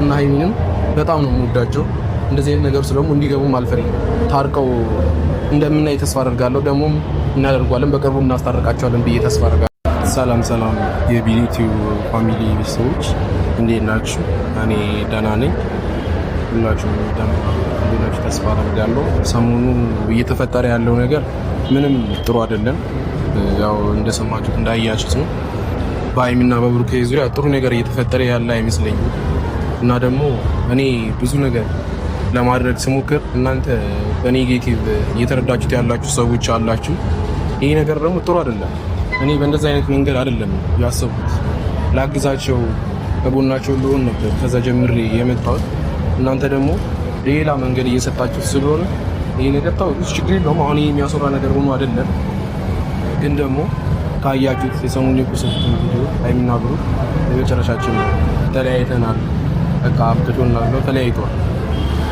ብሩክና ሀይሚንም በጣም ነው የምወዳቸው። እንደዚህ አይነት ነገር ስለሆነ እንዲገቡም አልፈልግም። ታርቀው እንደምናይ ተስፋ አደርጋለሁ። ደግሞም እናደርጓለን፣ በቅርቡ እናስታርቃቸዋለን ብዬ ተስፋ አደርጋለሁ። ሰላም ሰላም የቢኒቲው ፋሚሊ ቤተሰቦች እንዴት ናችሁ? እኔ ደህና ነኝ። ሁላችሁም ደህና ናችሁ ተስፋ አደርጋለሁ። ሰሞኑ እየተፈጠረ ያለው ነገር ምንም ጥሩ አይደለም። ያው እንደሰማችሁት እንዳያችሁት ነው። በሀይሚና በብሩክ ዙሪያ ጥሩ ነገር እየተፈጠረ ያለ አይመስለኝም። እና ደግሞ እኔ ብዙ ነገር ለማድረግ ስሞክር እናንተ በኔጌቲቭ እየተረዳችሁት ያላችሁ ሰዎች አላችሁ። ይሄ ነገር ደግሞ ጥሩ አይደለም። እኔ በእንደዚህ አይነት መንገድ አይደለም ያሰብኩት። ላግዛቸው ከጎናቸው እንደሆን ነበር ከዛ ጀምሬ የመጣሁት። እናንተ ደግሞ ሌላ መንገድ እየሰጣችሁ ስለሆነ ይሄ ነገር ታው ችግር የለውም። አሁን ይሄ የሚያስወራ ነገር ሆኖ አይደለም። ግን ደግሞ ካያችሁት የሰሞኑን የፖስቱን ቪዲዮ ሀይሚና ብሩክ የመጨረሻችን ነው፣ ተለያይተናል፣ በቃ አብትቶናል ነው ተለያይተዋል።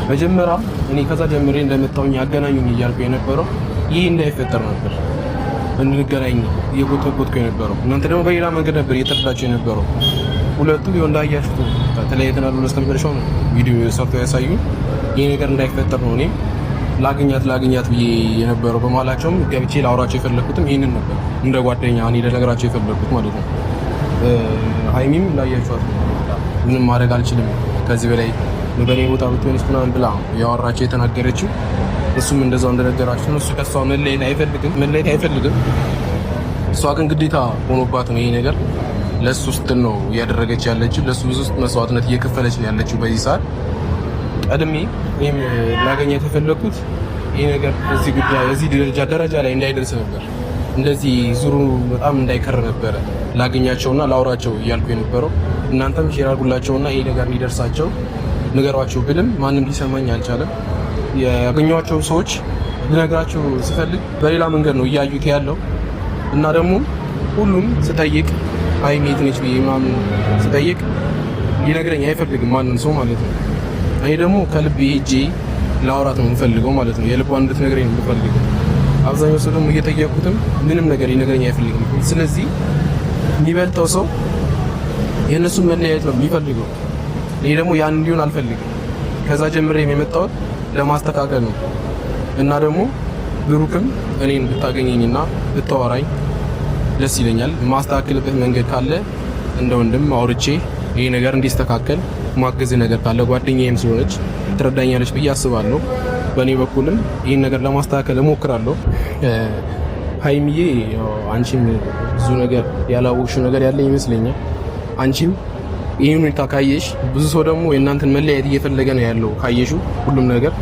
መጀመሪያ እኔ ከዛ ጀምሬ እንደመጣሁኝ ያገናኙኝ እያልኩ የነበረው ይህ እንዳይፈጠር ነበር። እንገናኝ እየጎተጎትኩ የነበረው እናንተ ደግሞ በሌላ መንገድ ነበር እየተረዳችሁ የነበረው። ሁለቱ ይኸው እንዳያችሁት ተለያይተናል ብሎ እስከመጨረሻው ነው ቪዲዮ ሰርተው ያሳዩኝ። ይህ ነገር እንዳይፈጠር ነው እኔም ላገኛት ብዬ የነበረው። በመሀላቸውም ገብቼ ላውራቸው የፈለኩትም ይህንን ነበር፣ እንደ ጓደኛ እኔ ለነገራቸው የፈለኩት ማለት ነው። ሀይሚም ላያችኋት ምንም ማድረግ አልችልም ከዚህ በላይ በኔ ቦታ ብትሆንስ ምናምን ብላ ያወራቸው የተናገረችው። እሱም እንደዛው እንደነገራችሁ ነው። እሱ ከሷ መለየት አይፈልግም። እሷ ግን ግዴታ ሆኖባት ነው ይሄ ነገር ለሱ ስትል ነው እያደረገች ያለችው። ለሱ ብዙ መስዋዕትነት እየከፈለች ነው ያለችው በዚህ ሰዓት። ቀድሜ እኔም ላገኛት የፈለኩት ይሄ ነገር እዚህ ጉዳይ እዚህ ደረጃ ላይ እንዳይደርስ ነበር። እንደዚህ ዙሩ በጣም እንዳይከር ነበረ ላገኛቸውና ላውራቸው እያልኩ የነበረው። እናንተም ሼር አድርጉላቸውና ይሄ ነገር እንዲደርሳቸው ንገሯቸው ብልም ማንም ሊሰማኝ አልቻለም። ያገኘኋቸው ሰዎች ልነግራቸው ስፈልግ በሌላ መንገድ ነው እያዩት ያለው። እና ደግሞ ሁሉም ስጠይቅ ሀይሚ የት ነች ብዬ ምናምን ስጠይቅ ሊነግረኝ አይፈልግም ማንም ሰው ማለት ነው። እኔ ደግሞ ከልቤ ሄጄ ላውራት ነው የምፈልገው ማለት ነው። የልቧን እንድትነግረኝ ነው የምፈልገው። አብዛኛው ሰው ደግሞ እየጠየቁትም ምንም ነገር ሊነግረኝ አይፈልግም። ስለዚህ የሚበልጠው ሰው የእነሱን መለያየት ነው የሚፈልገው። እኔ ደግሞ ያን እንዲሆን አልፈልግም። ከዛ ጀምሬ የመጣሁት ለማስተካከል ነው። እና ደግሞ ብሩክም እኔን ብታገኘኝና ብታወራኝ ደስ ይለኛል። ማስተካከልበት መንገድ ካለ እንደ ወንድም አውርቼ ይሄ ነገር እንዲስተካከል ማገዝ ነገር ካለ ጓደኛዬም ስለሆነች ትረዳኛለች ብዬ አስባለሁ። በእኔ በኩልም ይህን ነገር ለማስተካከል እሞክራለሁ። ሀይሚዬ አንቺም ብዙ ነገር ያላወቅሽው ነገር ያለ ይመስለኛል። አንቺም ይህን ሁኔታ ካየሽ ብዙ ሰው ደግሞ የእናንተን መለያየት እየፈለገ ነው ያለው። ካየሽው ሁሉም ነገር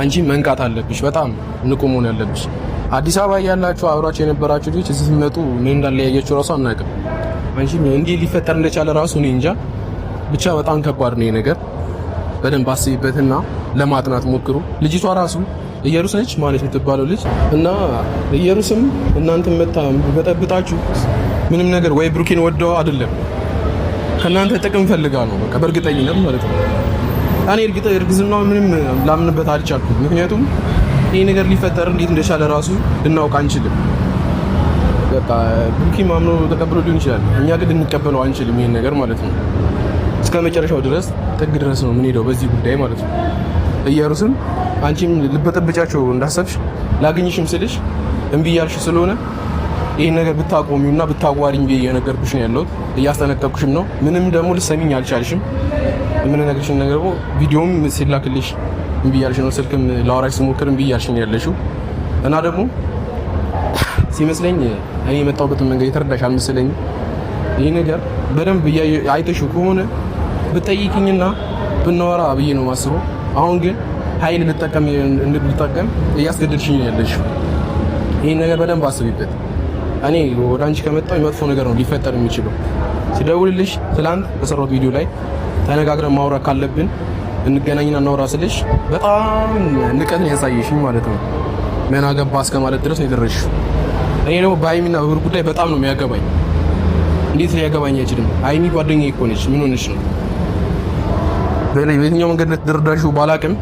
አንቺ መንቃት አለብሽ። በጣም ንቁ መሆን ያለብሽ። አዲስ አበባ ያላችሁ አብራችሁ የነበራችሁ ልጆች እዚህ ሲመጡ ምን እንዳለያያችሁ ራሱ አናውቅም። አንቺ እንዲህ ሊፈጠር እንደቻለ ራሱ እኔ እንጃ። ብቻ በጣም ከባድ ነው ነገር። በደንብ አስቢበትና ለማጥናት ሞክሩ። ልጅቷ ራሱ ኢየሩስ ነች ማለት የምትባለው ልጅ እና ኢየሩስም እናንተ መታ በጠብጣችሁ ምንም ነገር ወይ ብሩኬን ወደው አይደለም ከናንተ ጥቅም ፈልጋ ነው። በቃ በእርግጠኝነት ማለት ነው። እኔ እርግዝናው ምንም ላምንበት አልቻልኩም። ምክንያቱም ይሄ ነገር ሊፈጠር እንዴት እንደቻለ ራሱ ልናውቅ አንችልም። በቃ ብሩኬ ማምኖ ተቀብሎ ሊሆን ይችላል። እኛ ግን ልንቀበለው አንችልም ይሄን ነገር ማለት ነው። እስከ መጨረሻው ድረስ ጥግ ድረስ ነው የምንሄደው በዚህ ጉዳይ ማለት ነው። ኢየሩስም አንቺም ልበጠብጫቸው እንዳሰብሽ ላገኝሽም ስልሽ እምቢ ያልሽ ስለሆነ ይሄን ነገር ብታቆሚውና ብታዋሪኝ ብዬ እየነገርኩሽ ነው ያለሁት። እያስጠነቀቅኩሽም ነው። ምንም ደግሞ ልትሰሚኝ አልቻልሽም። የምንነግርሽን ነገር ደግሞ ቪዲዮም ሲላክልሽ እምቢ ያልሽ ነው። ስልክም ላወራሽ ስሞክር እምቢ ያልሽ ነው ያለሽው። እና ደግሞ ሲመስለኝ እኔ የመጣሁበትን መንገድ የተረዳሽ አልመሰለኝም። ይሄ ነገር በደንብ አይተሽው ከሆነ ብጠይቅኝና ብናወራ ብዬ ነው የማስበው። አሁን ግን ኃይል ልጠቀም እያስገደድሽኝ ነው ያለሽው። ይሄን ነገር በደንብ አስቢበት። እኔ ወደ አንቺ ከመጣሁ መጥፎ ነገር ነው ሊፈጠር የሚችለው። ሲደውልልሽ ትላንት በሰራሁት ቪዲዮ ላይ ተነጋግረን ማውራት ካለብን እንገናኝና እናውራ ስልሽ በጣም ንቀት ነው ያሳየሽኝ ማለት ነው። ምን አገባ እስከ ማለት ድረስ ነው የደረስሽው። እኔ ደግሞ በሀይሚና በብሩክ ጉዳይ በጣም ነው የሚያገባኝ። እንዴት ሊያገባኝ አይችልም? ሀይሚ ጓደኛዬ እኮ ነች። ምን ሆነሽ ነው? በየትኛው መንገድ ልትደርዳሽው ባላቅም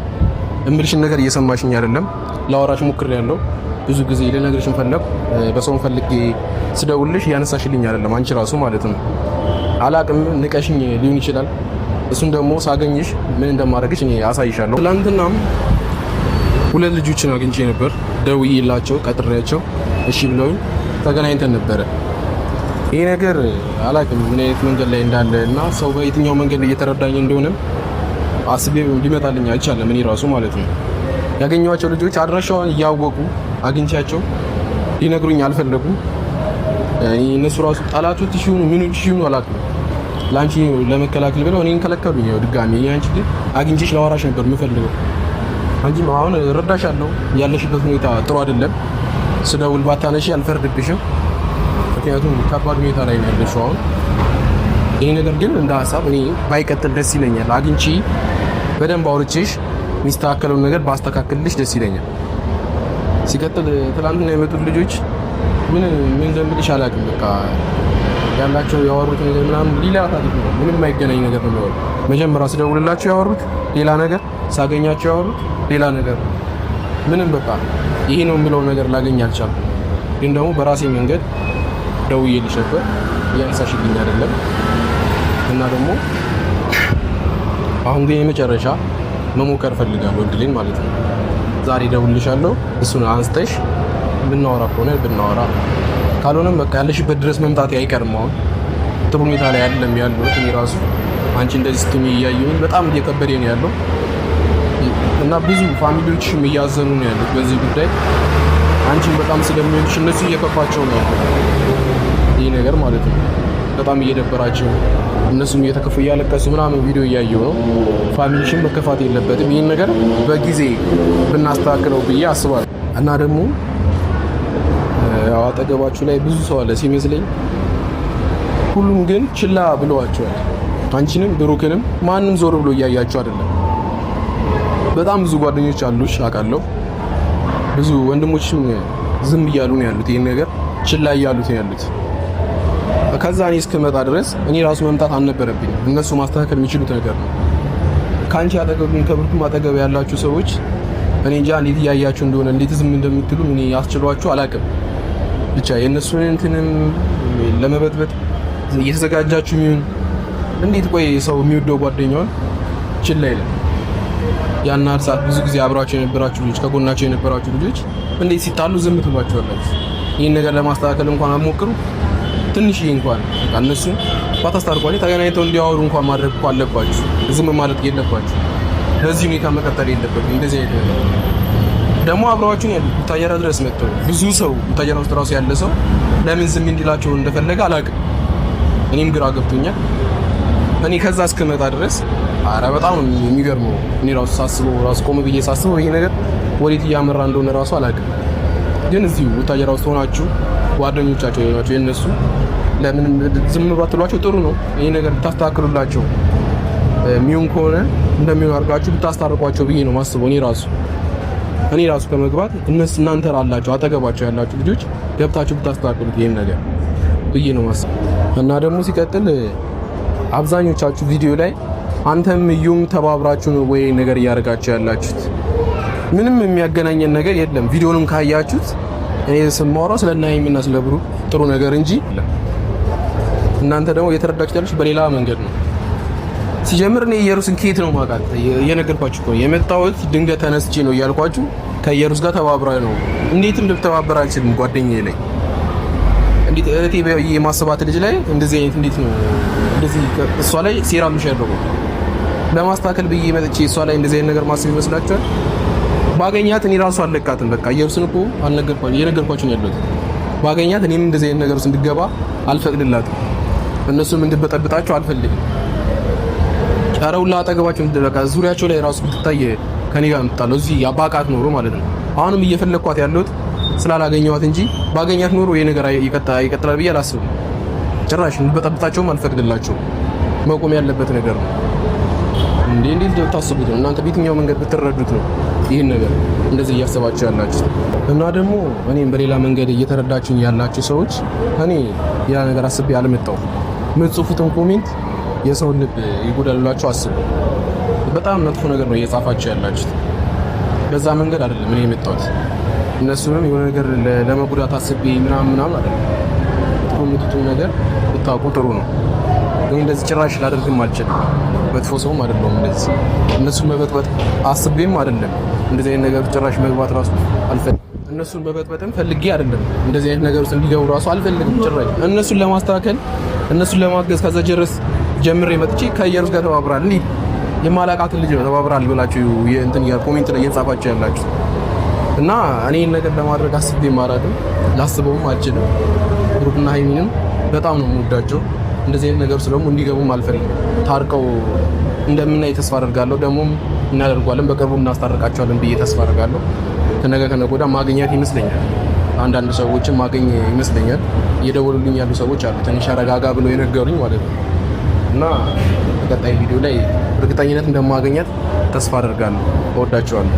እምልሽን ነገር እየሰማሽኝ አይደለም። ላወራሽ ሞክሬያለሁ። ብዙ ጊዜ ልነግርሽን ፈለኩ። በሰው ፈልጌ ስደውልሽ ያነሳሽልኝ አይደለም አንቺ ራሱ ማለት ነው። አላቅም ንቀሽኝ ሊሆን ይችላል። እሱን ደግሞ ሳገኝሽ ምን እንደማደርግሽ እኔ አሳይሻለሁ። ትናንትናም 2 ልጆችን አግኝቼ ነበር፣ ደውዬላቸው ቀጥሬያቸው እሺ ብለውኝ ተገናኝተን ነበረ። ይሄ ነገር አላውቅም ምን አይነት መንገድ ላይ እንዳለ እና ሰው በየትኛው መንገድ እየተረዳኝ እንደሆነ አስቤ ሊመጣልኝ አልቻለም። እኔ ራሱ ማለት ነው ያገኘኋቸው ልጆች አድራሻውን እያወቁ አግኝቻቸው ሊነግሩኝ አልፈለጉም። እነሱ ራሱ ጠላቶች ሲሆኑ ምኖች ሲሆኑ አላውቅም ላንቺ ለመከላከል ብለው እኔን ከለከሉኝ። ያው ድጋሚ አንቺ ግን አግኝቼሽ ላወራሽ ነበር የምፈልገው። አንቺ አሁን እረዳሻለሁ፣ ያለሽበት ሁኔታ ጥሩ አይደለም። ስደውል ባታነሺ አልፈርድብሽም፣ ምክንያቱም ከባድ ሁኔታ ላይ ነው ያለሽው አሁን። ይሄ ነገር ግን እንደ ሀሳብ እኔ ባይቀጥል ደስ ይለኛል። አግኝቼ በደንብ አውርቼሽ የሚስተካከለውን ነገር ባስተካክልልሽ ደስ ይለኛል። ሲቀጥል ትላንትና የመጡት ልጆች ምን እንደምልሽ አላውቅም። በቃ ያላቸው ያወሩት ነገር ምናምን ሌላ ታሪክ ነው። ምንም የማይገናኝ ነገር ነው የሚያወሩት። መጀመሪያ ስደውልላቸው ያወሩት ሌላ ነገር፣ ሳገኛቸው ያወሩት ሌላ ነገር። ምንም በቃ ይሄ ነው የምለው ነገር ላገኝ አልቻልኩም። ግን ደግሞ በራሴ መንገድ ደውዬልሽ ነበር፣ እያነሳሽልኝ አይደለም። እና ደግሞ አሁን ግን የመጨረሻ መሞከር ፈልጋለሁ እድሌን ማለት ነው። ዛሬ ደውልልሻለሁ፣ እሱን አንስተሽ ብናወራ ከሆነ ብናወራ፣ ካልሆነም በቃ ያለሽበት ድረስ መምጣት አይቀርም። አሁን ጥሩ ሁኔታ ላይ አይደለም ያለሁት እኔ ራሱ አንቺ እንደዚህ ስትሚ እያየሁኝ በጣም እየከበደኝ ነው ያለው እና ብዙ ፋሚሊዎችም እያዘኑ ነው ያሉት በዚህ ጉዳይ። አንቺን በጣም ስለሚወድሽ እነሱ እየከፋቸው ነው ያለው ይህ ነገር ማለት ነው። በጣም እየደበራቸው እነሱም እየተከፉ እያለቀሱ ምናምን ቪዲዮ እያየሁ ነው። ፋሚሊሽን መከፋት የለበትም። ይህን ነገር በጊዜ ብናስተካክለው ብዬ አስባለሁ። እና ደግሞ ያው አጠገባችሁ ላይ ብዙ ሰው አለ ሲመስለኝ፣ ሁሉም ግን ችላ ብለዋቸዋል። አንቺንም ብሩክንም ማንም ዞር ብሎ እያያቸው አይደለም። በጣም ብዙ ጓደኞች አሉሽ አውቃለሁ። ብዙ ወንድሞችም ዝም እያሉ ነው ያሉት፣ ይህን ነገር ችላ እያሉት ነው ያሉት። ከዛ እኔ እስክመጣ ድረስ እኔ ራሱ መምጣት አልነበረብኝም። እነሱ ማስተካከል የሚችሉት ነገር ነው። ከአንቺ አጠገብም ከብሩክም አጠገብ ያላችሁ ሰዎች እኔ እንጃ እንዴት እያያችሁ እንደሆነ እንዴት ዝም እንደምትሉ እኔ ያስችሏችሁ አላውቅም። ብቻ የእነሱን እንትንም ለመበጥበጥ እየተዘጋጃችሁ የሚሆን እንዴት ቆይ ሰው የሚወደው ጓደኛውን ችላ ይላል? ያን ሰዓት ብዙ ጊዜ አብራችሁ የነበራችሁ ልጆች ከጎናችሁ የነበራችሁ ልጆች እንዴት ሲጣሉ ዝም ትሏቸዋላችሁ? ይህን ነገር ለማስተካከል እንኳን አትሞክሩ? ትንሽ እንኳን እነሱ ባታስታርቋቸው ተገናኝተው እንዲያወሩ እንኳን ማድረግ እኮ አለባችሁ። ዝም ማለት የለባችሁ። በዚህ ሁኔታ መቀጠል የለበትም። እንደዚህ አይነት ደግሞ አብረዋችሁን ያሉት ቡታጀራ ድረስ መጥተው ብዙ ሰው ቡታጀራ ውስጥ ራሱ ያለ ሰው ለምን ዝም እንዲላቸው እንደፈለገ አላውቅም። እኔም ግራ ገብቶኛል። እኔ ከዛ እስክመጣ ድረስ አረ በጣም የሚገርመው እኔ ራሱ ሳስበው ራሱ ቆም ብዬ ሳስበው ይሄ ነገር ወዴት እያመራ እንደሆነ ራሱ አላውቅም። ግን እዚሁ ቡታጀራ ውስጥ ሆናችሁ ጓደኞቻቸው ናቸው የነሱ ለምን ዝም ባትሏቸው ጥሩ ነው። ይሄ ነገር ብታስተካክሉላቸው ሚዩን ከሆነ እንደሚሆን አድርጋችሁ ብታስታርቋቸው ብዬ ነው ማስበው። እኔ ራሱ ከመግባት እናንተ አላችሁ አጠገባቸው ያላችሁ ልጆች ገብታችሁ ብታስተካክሉት ይሄን ነገር ብዬ ነው ማስበው። እና ደግሞ ሲቀጥል አብዛኞቻችሁ ቪዲዮ ላይ አንተም እዩም ተባብራችሁ ነው ወይ ነገር እያደረጋችሁ ያላችሁት? ምንም የሚያገናኘን ነገር የለም። ቪዲዮንም ካያችሁት እኔ ስማወራው ስለ ናይምና ስለ ብሩክ ጥሩ ነገር እንጂ እናንተ ደግሞ እየተረዳችሁ ያላችሁ በሌላ መንገድ ነው። ሲጀምር እኔ ኢየሩስን ከየት ነው ማውቃት? እየነገርኳችሁ እኮ የመጣሁት ድንገት ተነስቼ ነው እያልኳችሁ ከኢየሩስ ጋር ተባብራ ነው። እንዴትም ልተባበር አልችልም ጓደኛዬ ላይ እንዴት እህቴ የማሰባት ልጅ ላይ እንደዚህ አይነት እንዴት ነው እንደዚህ እሷ ላይ ሴራ ምሸርበው ለማስተካከል ብዬ መጥቼ እሷ ላይ እንደዚህ አይነት ነገር ማስብ ይመስላችኋል? ባገኛት እኔ ራሱ አልለቃትም። በቃ ኢየሩስን እኮ እየነገርኳችሁ ነው ያለሁት። ባገኛት እኔም እንደዚህ አይነት ነገር ውስጥ እንድገባ አልፈቅድላትም። እነሱም እንድበጠብጣቸው አልፈልግም። ጫረውላ አጠገባቸው በቃ ዙሪያቸው ላይ ራሱ ብትታይ ከኔ ጋር የምትጣለው እዚህ አባቃት ኖሮ ማለት ነው። አሁንም እየፈለኳት ያለሁት ስላላገኘኋት እንጂ ባገኛት ኖሮ ይሄ ነገር ይቀጥላል ብዬ አላስብም። ጭራሽ እንድበጠብጣቸውም አልፈቅድላቸውም። መቆም ያለበት ነገር ነው። እንዴት ታስቡት ነው እናንተ? በየትኛው መንገድ ብትረዱት ነው ይሄን ነገር እንደዚህ እያሰባችሁ ያላችሁ? እና ደግሞ እኔም በሌላ መንገድ እየተረዳችሁኝ ያላችሁ ሰዎች እኔ ያ ነገር አስቤ አልመጣሁም። የምትጽፉትን ኮሜንት የሰውን ልብ ይጎዳሉላችሁ አስቡ። በጣም መጥፎ ነገር ነው እየጻፋችሁ ያላችሁት። በዛ መንገድ አይደለም እኔ የመጣሁት። እነሱንም የሆነ ነገር ለመጉዳት አስቤ ምናምን አይደለም። የምትሉትን ነገር ብታውቁ ጥሩ ነው። ግን እንደዚህ ጭራሽ ላደርግም አልችልም። መጥፎ ሰውም አይደለሁም። እንደዚህ እነሱን መበጥበጥ አስቤም አይደለም። እንደዚህ አይነት ነገር ጭራሽ መግባት ራሱ አልፈልግም። እነሱን መበጥበጥም ፈልጌ አይደለም። እንደዚህ አይነት ነገር ውስጥ እንዲገቡ ራሱ አልፈልግም ጭራሽ። እነሱን ለማስተካከል እነሱን ለማገዝ ከዛ ጀረስ ጀምሬ መጥቼ ከኢየሩስ ጋር ተባብራል እንዴ የማላቃትን ልጅ ነው ተባብራል ብላችሁ እንትን ኮሜንት ላይ እየጻፋችሁ ያላችሁ እና እኔ ይሄን ነገር ለማድረግ አስቤም አይደለም፣ ላስበውም አልችልም። ብሩክና ሃይሚንም በጣም ነው የምወዳቸው። እንደዚህ አይነት ነገር ስለሙ እንዲገቡም አልፈልግም። ታርቀው እንደምናይ ተስፋ አደርጋለሁ። ደግሞም እናደርጓለን፣ በቅርቡ እናስታርቃቸዋለን ብዬ ተስፋ አደርጋለሁ። ከነገ ወዲያ ማግኘት ይመስለኛል። አንዳንድ ሰዎችን ማገኝ ይመስለኛል። እየደወሉልኝ ያሉ ሰዎች አሉ፣ ትንሽ አረጋጋ ብለው የነገሩኝ ማለት ነው። እና በቀጣይ ቪዲዮ ላይ እርግጠኝነት እንደማገኛት ተስፋ አደርጋለሁ። እወዳቸዋለሁ።